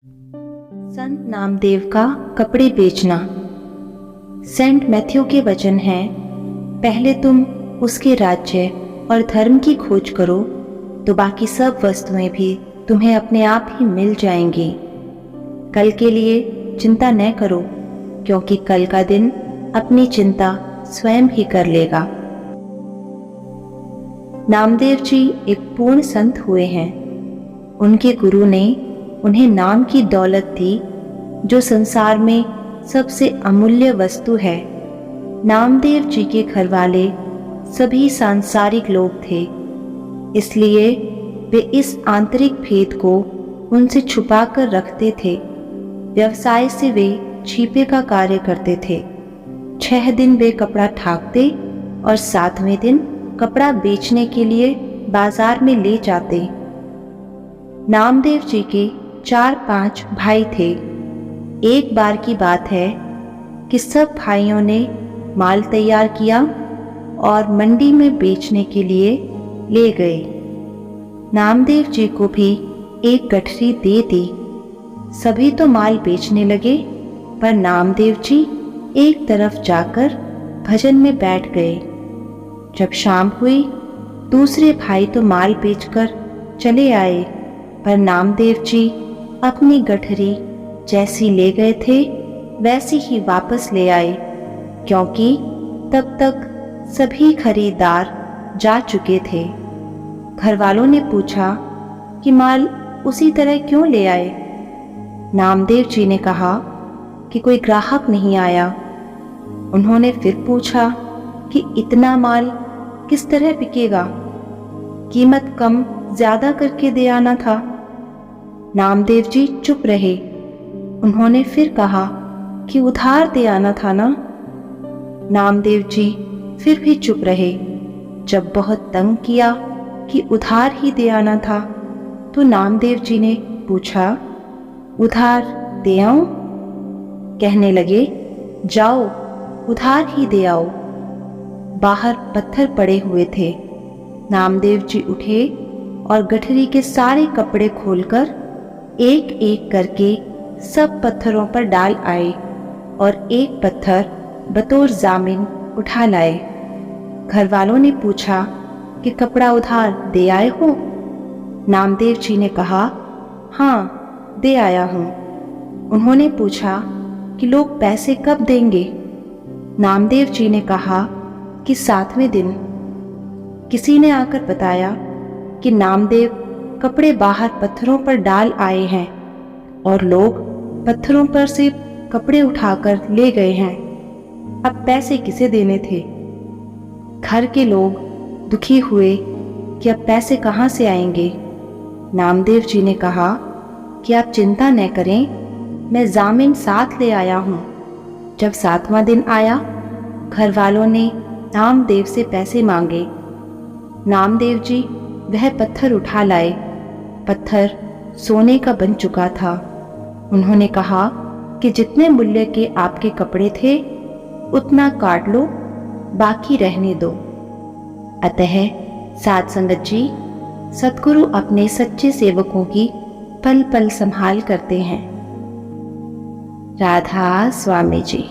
संत नामदेव का कपड़े बेचना। सेंट मैथ्यू के वचन हैं, पहले तुम उसके राज्य और धर्म की खोज करो तो बाकी सब वस्तुएं भी तुम्हें अपने आप ही मिल जाएंगी। कल के लिए चिंता न करो, क्योंकि कल का दिन अपनी चिंता स्वयं ही कर लेगा। नामदेव जी एक पूर्ण संत हुए हैं। उनके गुरु ने उन्हें नाम की दौलत दी, जो संसार में सबसे अमूल्य वस्तु है। नामदेव जी के घर वाले सभी सांसारिक लोग थे, इसलिए वे इस आंतरिक भेद को उनसे छुपा कर रखते थे। व्यवसाय से वे छीपे का कार्य करते थे। 6 दिन वे कपड़ा ठाकते और 7वें दिन कपड़ा बेचने के लिए बाजार में ले जाते। नामदेव जी के 4-5 भाई थे। एक बार की बात है कि सब भाइयों ने माल तैयार किया और मंडी में बेचने के लिए ले गए। नामदेव जी को भी एक गठरी दे दी। सभी तो माल बेचने लगे, पर नामदेव जी एक तरफ जाकर भजन में बैठ गए। जब शाम हुई, दूसरे भाई तो माल बेचकर चले आए, पर नामदेव जी अपनी गठरी जैसी ले गए थे वैसी ही वापस ले आए, क्योंकि तब तक सभी खरीदार जा चुके थे। घर वालों ने पूछा कि माल उसी तरह क्यों ले आए। नामदेव जी ने कहा कि कोई ग्राहक नहीं आया। उन्होंने फिर पूछा कि इतना माल किस तरह बिकेगा, कीमत कम ज्यादा करके दे आना था। नामदेव जी चुप रहे। उन्होंने फिर कहा कि उधार दे आना था ना। नामदेव जी फिर भी चुप रहे। जब बहुत तंग किया कि उधार ही दे आना था, तो नामदेव जी ने पूछा, उधार दे आऊं? कहने लगे, जाओ उधार ही दे आओ। बाहर पत्थर पड़े हुए थे। नामदेव जी उठे और गठरी के सारे कपड़े खोलकर एक एक करके सब पत्थरों पर डाल आए और एक पत्थर बतौर जामिन उठा लाए। घर वालों ने पूछा कि कपड़ा उधार दे आए हो? नामदेव जी ने कहा, हाँ दे आया हूँ। उन्होंने पूछा कि लोग पैसे कब देंगे? नामदेव जी ने कहा कि 7वें दिन। किसी ने आकर बताया कि नामदेव कपड़े बाहर पत्थरों पर डाल आए हैं और लोग पत्थरों पर से कपड़े उठाकर ले गए हैं। अब पैसे किसे देने थे? घर के लोग दुखी हुए कि अब पैसे कहाँ से आएंगे। नामदेव जी ने कहा कि आप चिंता न करें, मैं जामिन साथ ले आया हूँ। जब 7वां दिन आया, घर वालों ने नामदेव से पैसे मांगे। नामदेव जी वह पत्थर उठा लाए। पत्थर सोने का बन चुका था। उन्होंने कहा कि जितने मूल्य के आपके कपड़े थे उतना काट लो, बाकी रहने दो। अतः साध संगत जी, सतगुरु अपने सच्चे सेवकों की पल पल संभाल करते हैं। राधा स्वामी जी।